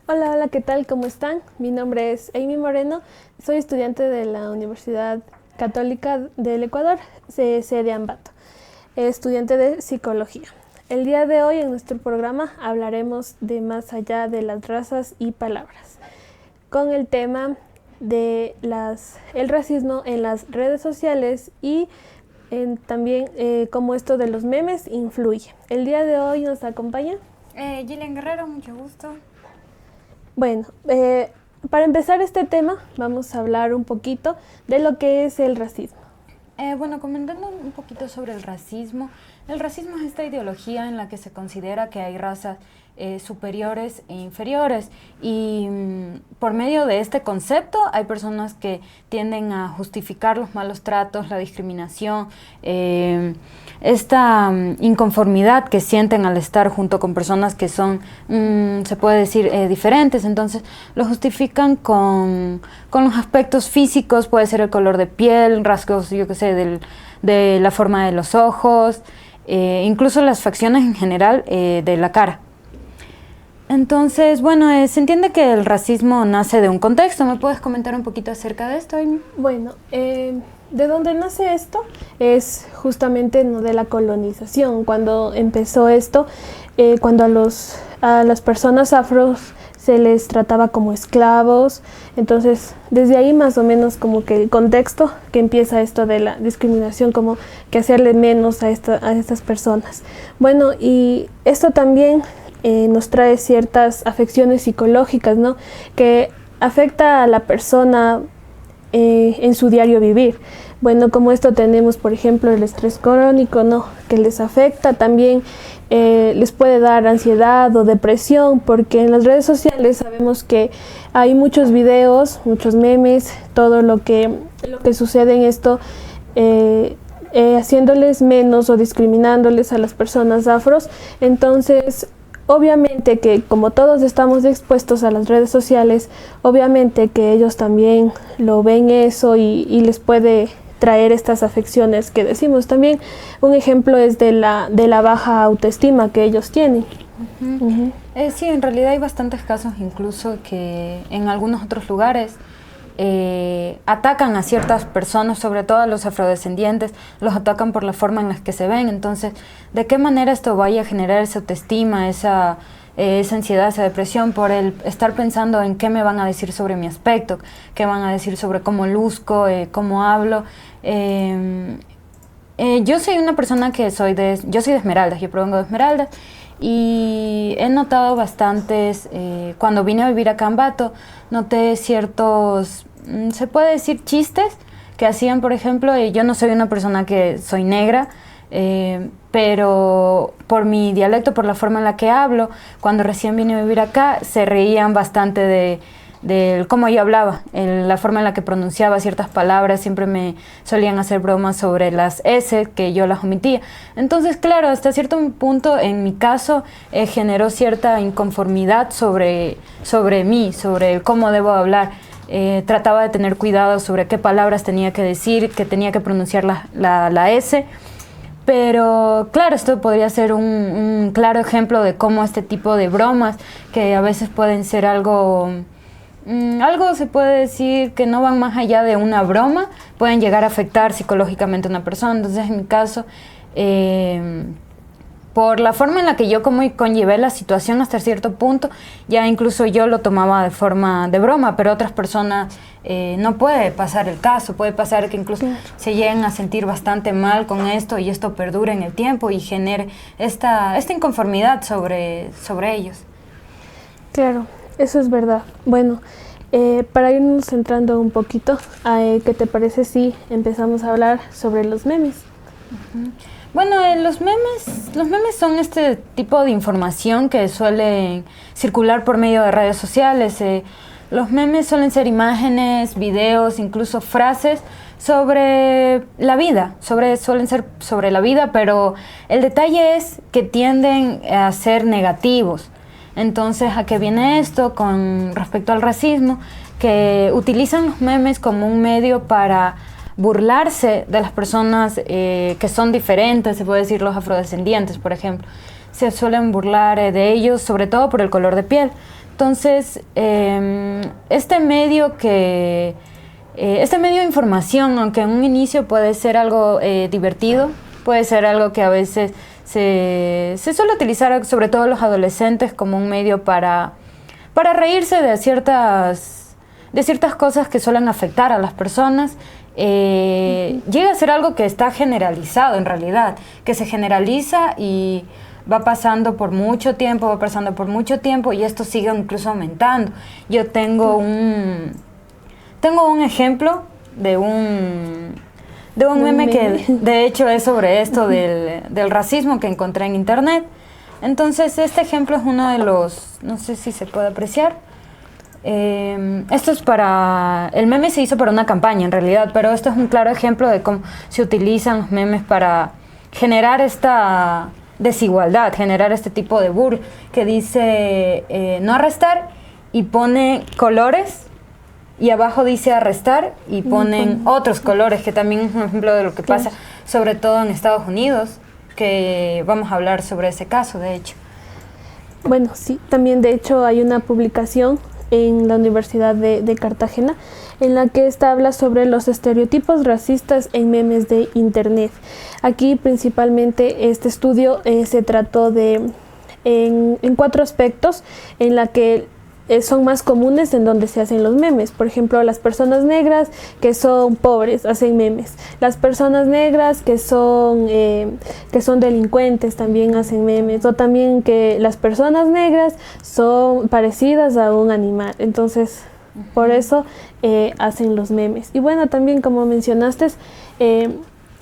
Hola, hola, ¿qué tal? ¿Cómo están? Mi nombre es Amy Moreno, soy estudiante de la Universidad Católica del Ecuador, sede Ambato, estudiante de Psicología. El día de hoy en nuestro programa hablaremos de más allá de las razas y palabras, con el tema de el racismo en las redes sociales y también cómo esto de los memes influye. El día de hoy nos acompaña Gillian Guerrero, mucho gusto. Bueno, para empezar este tema vamos a hablar un poquito de lo que es el racismo. Comentando un poquito sobre el racismo es esta ideología en la que se considera que hay razas superiores e inferiores y por medio de este concepto hay personas que tienden a justificar los malos tratos, la discriminación, esta inconformidad que sienten al estar junto con personas que son, se puede decir, diferentes. Entonces lo justifican con los aspectos físicos, puede ser el color de piel, rasgos, yo qué sé, de la forma de los ojos, incluso las facciones en general de la cara. Entonces, se entiende que el racismo nace de un contexto. ¿Me puedes comentar un poquito acerca de esto, Amy? Bueno, de dónde nace esto es justamente de la colonización. Cuando empezó esto, cuando a las personas afros se les trataba como esclavos. Entonces, desde ahí más o menos como que el contexto que empieza esto de la discriminación, como que hacerle menos a estas personas. Bueno, y esto también nos trae ciertas afecciones psicológicas, ¿no? Que afecta a la persona en su diario vivir. Bueno, como esto tenemos, por ejemplo, el estrés crónico, ¿no? Que les afecta también, les puede dar ansiedad o depresión, porque en las redes sociales sabemos que hay muchos videos, muchos memes, todo lo que sucede en esto, haciéndoles menos o discriminándoles a las personas afros. Entonces, obviamente que como todos estamos expuestos a las redes sociales, obviamente que ellos también lo ven eso y les puede traer estas afecciones que decimos. También un ejemplo es de la baja autoestima que ellos tienen. Sí, en realidad hay bastantes casos incluso que en algunos otros lugares atacan a ciertas personas, sobre todo a los afrodescendientes, los atacan por la forma en la que se ven. Entonces, ¿de qué manera esto vaya a generar esa autoestima, esa ansiedad, esa depresión por el estar pensando en qué me van a decir sobre mi aspecto, qué van a decir sobre cómo luzco, cómo hablo? Yo soy una persona yo soy de Esmeraldas, yo provengo de Esmeraldas, y he notado bastantes, cuando vine a vivir acá en Ambato, noté ciertos, se puede decir, chistes que hacían. Por ejemplo, yo no soy una persona que soy negra, pero por mi dialecto, por la forma en la que hablo, cuando recién vine a vivir acá, se reían bastante de cómo yo hablaba, la forma en la que pronunciaba ciertas palabras. Siempre me solían hacer bromas sobre las S, que yo las omitía. Entonces, claro, hasta cierto punto, en mi caso, generó cierta inconformidad sobre mí, sobre cómo debo hablar. Trataba de tener cuidado sobre qué palabras tenía que decir, que tenía que pronunciar la S. Pero claro, esto podría ser un claro ejemplo de cómo este tipo de bromas, que a veces pueden ser algo se puede decir que no van más allá de una broma, pueden llegar a afectar psicológicamente a una persona. Entonces, en mi caso, por la forma en la que yo como conllevé la situación hasta cierto punto, ya incluso yo lo tomaba de forma de broma, pero otras personas no puede pasar el caso. Puede pasar que incluso se lleguen a sentir bastante mal con esto y esto perdure en el tiempo y genere esta inconformidad sobre ellos. Claro, eso es verdad. Bueno, para irnos centrando un poquito, ¿qué te parece si empezamos a hablar sobre los memes? Bueno, los memes son este tipo de información que suelen circular por medio de redes sociales. Los memes suelen ser imágenes, videos, incluso frases sobre la vida, suelen ser sobre la vida, pero el detalle es que tienden a ser negativos. Entonces, ¿a qué viene esto con respecto al racismo? Que utilizan los memes como un medio para burlarse de las personas que son diferentes, se puede decir los afrodescendientes, por ejemplo. Se suelen burlar de ellos, sobre todo por el color de piel. Entonces, este medio de información, aunque en un inicio puede ser algo divertido, puede ser algo que a veces se suele utilizar, sobre todo los adolescentes, como un medio para reírse de ciertas cosas que suelen afectar a las personas. Llega a ser algo que está generalizado en realidad, que se generaliza y va pasando por mucho tiempo y esto sigue incluso aumentando. Yo tengo un ejemplo de un meme que de hecho es sobre esto del racismo que encontré en internet. Entonces este ejemplo es uno de los, no sé si se puede apreciar. Esto es el meme se hizo para una campaña en realidad, pero esto es un claro ejemplo de cómo se utilizan los memes para generar esta desigualdad, generar este tipo de burla que dice no arrestar y pone colores y abajo dice arrestar y ponen otros colores, que también es un ejemplo de lo que pasa sobre todo en Estados Unidos, que vamos a hablar sobre ese caso de hecho. Bueno, sí, también de hecho hay una publicación en la Universidad de Cartagena en la que esta habla sobre los estereotipos racistas en memes de internet. Aquí principalmente este estudio se trató en 4 aspectos en la que son más comunes en donde se hacen los memes. Por ejemplo, las personas negras que son pobres hacen memes. Las personas negras que son delincuentes también hacen memes. O también que las personas negras son parecidas a un animal. Entonces, por eso hacen los memes. Y bueno, también como mencionaste,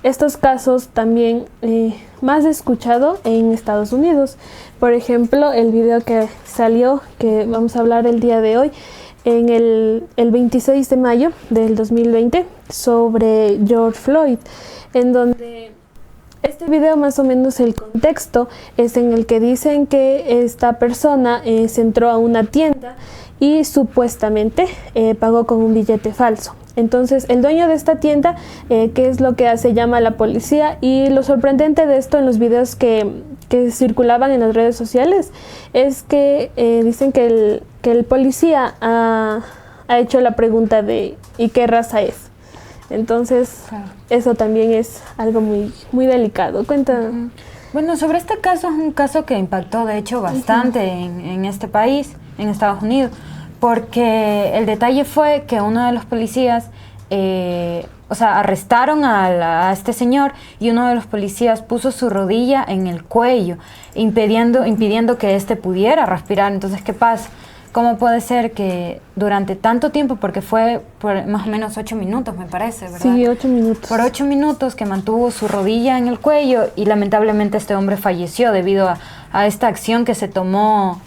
estos casos también más escuchado en Estados Unidos. Por ejemplo, el video que salió, que vamos a hablar el día de hoy, en el 26 de mayo del 2020, sobre George Floyd, en donde este video más o menos el contexto es en el que dicen que esta persona se entró a una tienda y supuestamente pagó con un billete falso. Entonces el dueño de esta tienda, ¿qué es lo que hace? Llama a la policía, y lo sorprendente de esto en los videos que circulaban en las redes sociales es que dicen que el policía ha hecho la pregunta de ¿y qué raza es? Entonces eso también es algo muy, muy delicado. Cuenta. Bueno, sobre este caso es un caso que impactó de hecho bastante en este país, en Estados Unidos, porque el detalle fue que uno de los policías, arrestaron a este señor, y uno de los policías puso su rodilla en el cuello, impidiendo que éste pudiera respirar. Entonces, ¿qué pasa? ¿Cómo puede ser que durante tanto tiempo, porque fue por más o menos 8 minutos, me parece, ¿verdad? Sí, 8 minutos. Por 8 minutos que mantuvo su rodilla en el cuello, y lamentablemente este hombre falleció debido a esta acción que se tomó.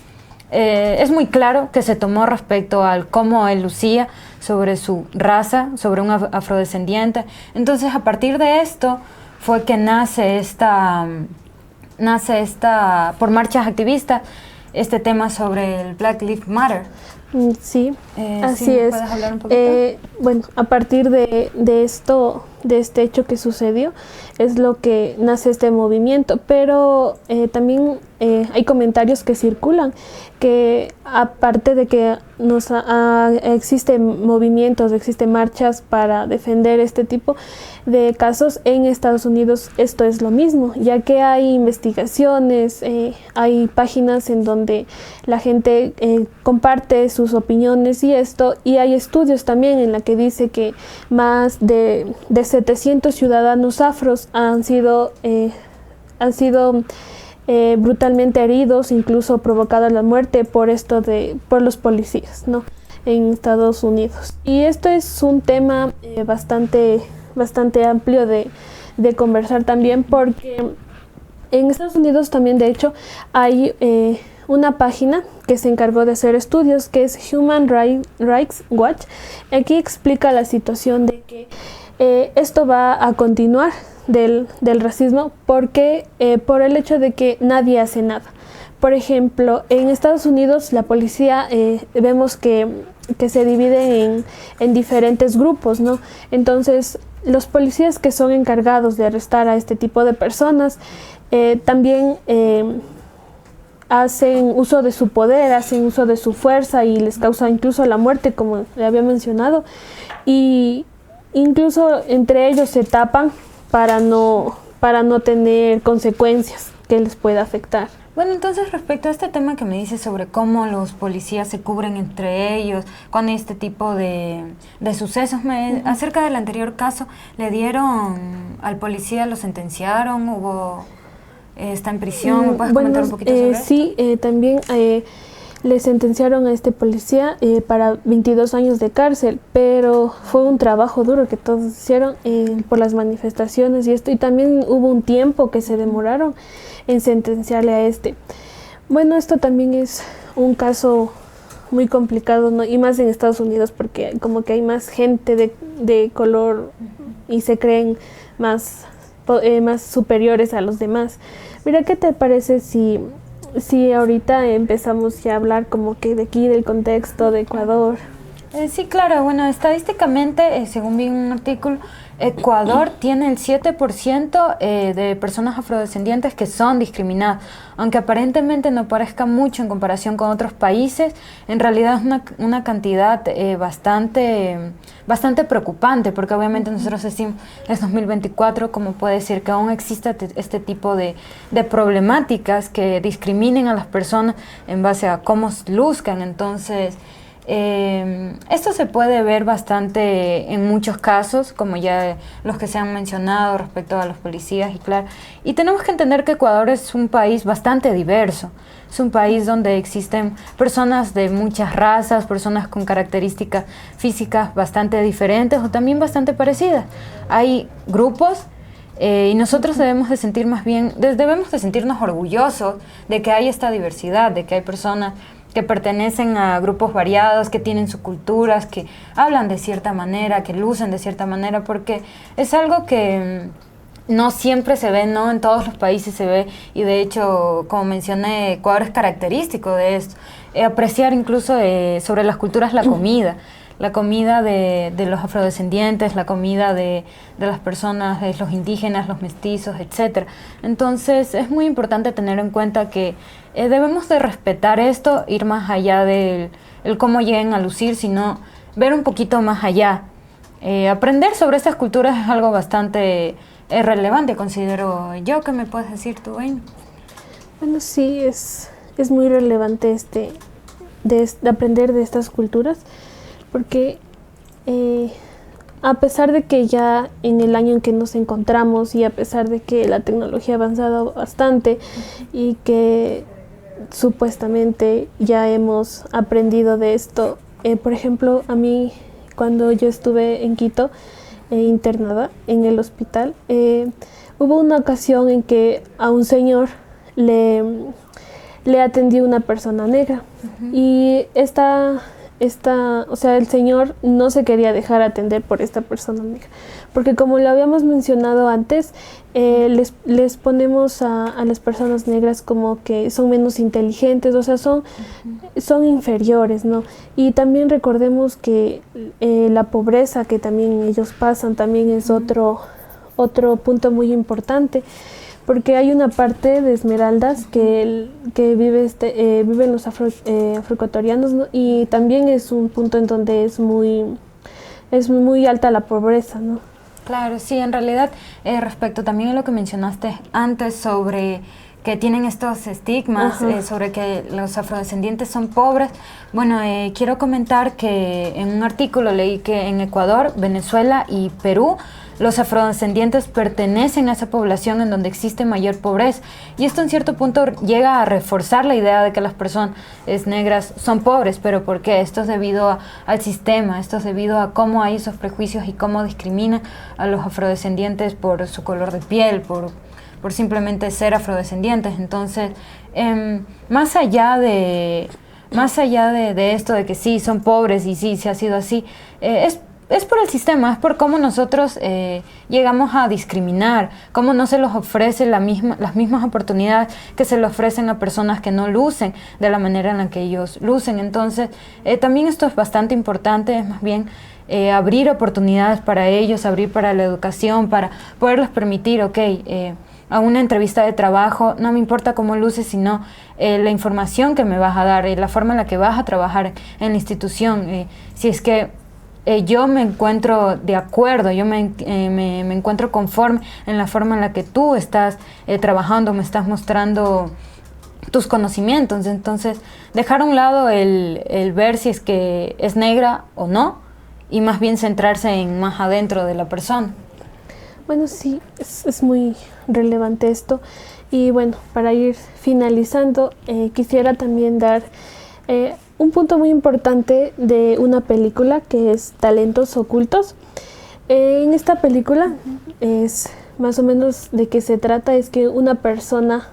Es muy claro que se tomó respecto al cómo él lucía, sobre su raza, sobre un afrodescendiente. Entonces, a partir de esto fue que nace esta, por marchas activistas, este tema sobre el Black Lives Matter. Sí, así ¿sí es. ¿Puedes hablar un poquito? Bueno, a partir de esto, de este hecho que sucedió, es lo que nace este movimiento, pero también hay comentarios que circulan que, aparte de que existen movimientos, existen marchas para defender este tipo de casos, en Estados Unidos esto es lo mismo, ya que hay investigaciones, hay páginas en donde la gente comparte sus opiniones y hay estudios también en la que dice que más de 700 ciudadanos afros han sido brutalmente heridos, incluso provocada la muerte por los policías, ¿no? En Estados Unidos. Y esto es un tema bastante amplio de conversar también, porque en Estados Unidos también, de hecho, hay una página que se encargó de hacer estudios, que es Human Rights Watch. Aquí explica la situación de que esto va a continuar del racismo, porque por el hecho de que nadie hace nada. Por ejemplo, en Estados Unidos la policía vemos que se divide en diferentes grupos, ¿no? Entonces, los policías que son encargados de arrestar a este tipo de personas también hacen uso de su poder, hacen uso de su fuerza y les causa incluso la muerte, como le había mencionado. Y incluso entre ellos se tapan para no tener consecuencias que les pueda afectar. Bueno, entonces respecto a este tema que me dices sobre cómo los policías se cubren entre ellos cuando hay este tipo de sucesos, acerca del anterior caso, ¿le dieron al policía, lo sentenciaron, está en prisión? ¿Me puedes comentar un poquito sobre sí, también le sentenciaron a este policía para 22 años de cárcel, pero fue un trabajo duro que todos hicieron por las manifestaciones y esto, y también hubo un tiempo que se demoraron en sentenciarle a este. Bueno, esto también es un caso muy complicado, ¿no? Y más en Estados Unidos, porque como que hay más gente de color y se creen más superiores a los demás. Mira, ¿qué te parece si ahorita empezamos ya a hablar como que de aquí, del contexto de Ecuador? Sí, claro. Bueno, estadísticamente, según vi en un artículo, Ecuador tiene el 7% de personas afrodescendientes que son discriminadas. Aunque aparentemente no parezca mucho en comparación con otros países, en realidad es una cantidad bastante preocupante, porque obviamente nosotros decimos, es 2024, como puede decir que aún existe este tipo de problemáticas que discriminen a las personas en base a cómo luzcan. Entonces, esto se puede ver bastante en muchos casos, como ya los que se han mencionado respecto a los policías, y tenemos que entender que Ecuador es un país bastante diverso. Es un país donde existen personas de muchas razas, personas con características físicas bastante diferentes o también bastante parecidas. Hay grupos y nosotros debemos de sentirnos orgullosos de que hay esta diversidad, de que hay personas que pertenecen a grupos variados, que tienen sus culturas, que hablan de cierta manera, que lucen de cierta manera, porque es algo que no siempre se ve, no en todos los países se ve, y de hecho, como mencioné, Ecuador es característico de esto. Apreciar incluso sobre las culturas la comida de los afrodescendientes, la comida de las personas, de los indígenas, los mestizos, etc. Entonces es muy importante tener en cuenta que debemos de respetar esto, ir más allá del cómo lleguen a lucir, sino ver un poquito más allá. Aprender sobre estas culturas es algo bastante relevante, considero yo. ¿Qué me puedes decir tú, Wayne? Bueno, sí, es muy relevante de aprender de estas culturas, porque a pesar de que ya en el año en que nos encontramos y a pesar de que la tecnología ha avanzado bastante y que supuestamente ya hemos aprendido de esto, por ejemplo, a mí cuando yo estuve en Quito internada en el hospital, hubo una ocasión en que a un señor le atendió una persona negra. Y o sea, el señor no se quería dejar atender por esta persona negra, porque como lo habíamos mencionado antes, les ponemos a las personas negras como que son menos inteligentes, o sea, son inferiores, ¿no? Y también recordemos que la pobreza que también ellos pasan también es otro punto muy importante, porque hay una parte de Esmeraldas que viven los afroecuatorianos, ¿no? Y también es un punto en donde es muy alta la pobreza, ¿no? Claro, sí, en realidad, respecto también a lo que mencionaste antes sobre que tienen estos estigmas sobre que los afrodescendientes son pobres, bueno, quiero comentar que en un artículo leí que en Ecuador, Venezuela y Perú, los afrodescendientes pertenecen a esa población en donde existe mayor pobreza, y esto en cierto punto llega a reforzar la idea de que las personas negras son pobres. ¿Pero por qué? Esto es debido al sistema, esto es debido a cómo hay esos prejuicios y cómo discriminan a los afrodescendientes por su color de piel, por simplemente ser afrodescendientes. Entonces, más allá de esto de que sí, son pobres y sí, se ha sido así, es por el sistema, es por cómo nosotros llegamos a discriminar, cómo no se les ofrece las mismas oportunidades que se le ofrecen a personas que no lucen de la manera en la que ellos lucen. Entonces, también esto es bastante importante, es más bien abrir oportunidades para ellos, abrir para la educación, para poderles permitir, a una entrevista de trabajo, no me importa cómo luces, sino la información que me vas a dar, la forma en la que vas a trabajar en la institución. Si es que yo me encuentro de acuerdo, yo me encuentro conforme en la forma en la que tú estás trabajando, me estás mostrando tus conocimientos. Entonces, dejar a un lado el ver si es que es negra o no, y más bien centrarse en más adentro de la persona. Bueno, sí, es muy relevante esto. Y bueno, para ir finalizando, quisiera también dar un punto muy importante de una película que es Talentos Ocultos. En esta película es más o menos de qué se trata, es que una persona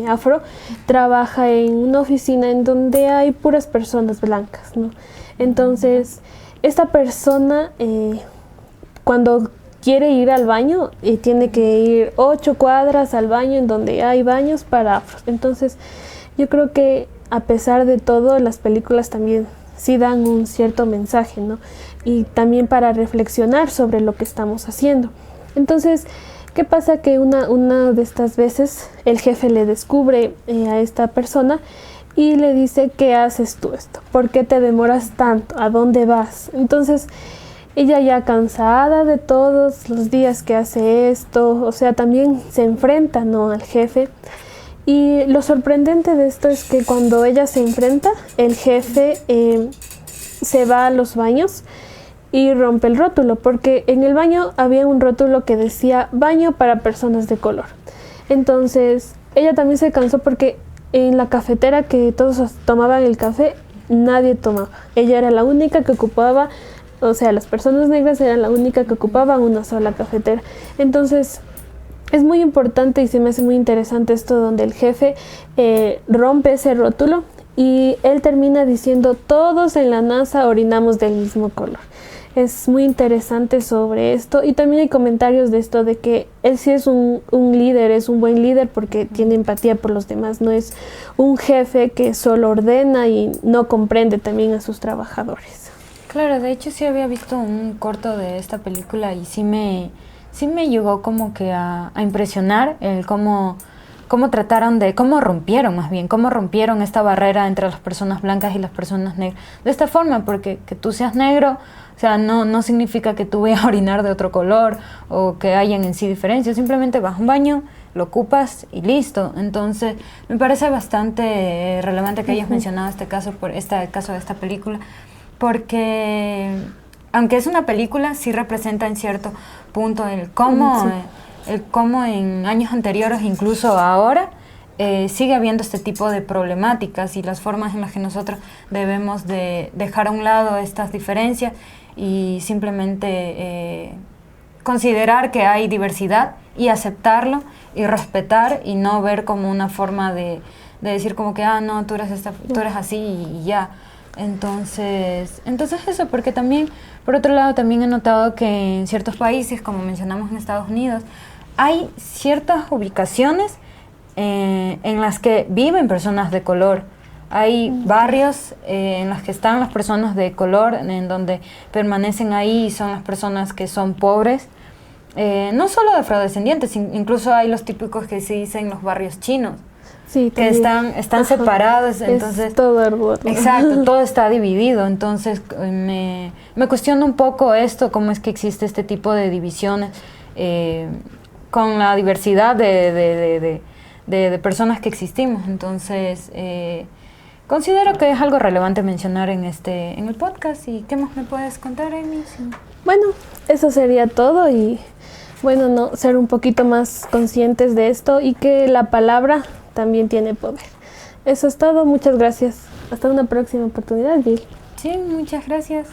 afro trabaja en una oficina en donde hay puras personas blancas, ¿no? Entonces, esta persona cuando quiere ir al baño tiene que ir 8 cuadras al baño en donde hay baños para afros. Entonces, yo creo que a pesar de todo, las películas también sí dan un cierto mensaje, ¿no? Y también para reflexionar sobre lo que estamos haciendo. Entonces, ¿qué pasa? Que una de estas veces el jefe le descubre a esta persona y le dice: ¿qué haces tú esto? ¿Por qué te demoras tanto? ¿A dónde vas? Entonces, ella ya cansada de todos los días que hace esto, o sea, también se enfrenta, ¿no?, al jefe. Y lo sorprendente de esto es que cuando ella se enfrenta, el jefe se va a los baños y rompe el rótulo, porque en el baño había un rótulo que decía baño para personas de color. Entonces, ella también se cansó porque en la cafetera que todos tomaban el café, nadie tomaba. Ella era la única que ocupaba, o sea, las personas negras eran la única que ocupaban una sola cafetera. Entonces, es muy importante y se me hace muy interesante esto donde el jefe rompe ese rótulo y él termina diciendo: todos en la NASA orinamos del mismo color. Es muy interesante sobre esto, y también hay comentarios de esto de que él sí es un líder, es un buen líder porque tiene empatía por los demás, no es un jefe que solo ordena y no comprende también a sus trabajadores. Claro, de hecho sí había visto un corto de esta película y sí me llegó como que a impresionar el cómo rompieron esta barrera entre las personas blancas y las personas negras. De esta forma, porque que tú seas negro, o sea, no significa que tú vayas a orinar de otro color o que hayan en sí diferencias, simplemente vas a un baño, lo ocupas y listo. Entonces, me parece bastante relevante que hayas mencionado este caso de esta película, porque aunque es una película, sí representa en cierto punto el cómo en años anteriores, incluso ahora, sigue habiendo este tipo de problemáticas y las formas en las que nosotros debemos de dejar a un lado estas diferencias y simplemente considerar que hay diversidad y aceptarlo y respetar y no ver como una forma de decir como que no, tú eres así y ya. Entonces eso, porque también, por otro lado, también he notado que en ciertos países, como mencionamos en Estados Unidos, hay ciertas ubicaciones en las que viven personas de color. Hay barrios en los que están las personas de color, en donde permanecen ahí y son las personas que son pobres. No solo de afrodescendientes, incluso hay los típicos que se dicen los barrios chinos. Sí, que están separados, entonces... Es todo árbol. Exacto, todo está dividido, entonces me cuestiono un poco esto, cómo es que existe este tipo de divisiones con la diversidad de personas que existimos. Entonces, considero que es algo relevante mencionar en el podcast. ¿Y qué más me puedes contar, Amy? Sí. Bueno, eso sería todo, y bueno, no ser un poquito más conscientes de esto y que la palabra también tiene poder. Eso es todo, muchas gracias. Hasta una próxima oportunidad, Jill. Sí, muchas gracias.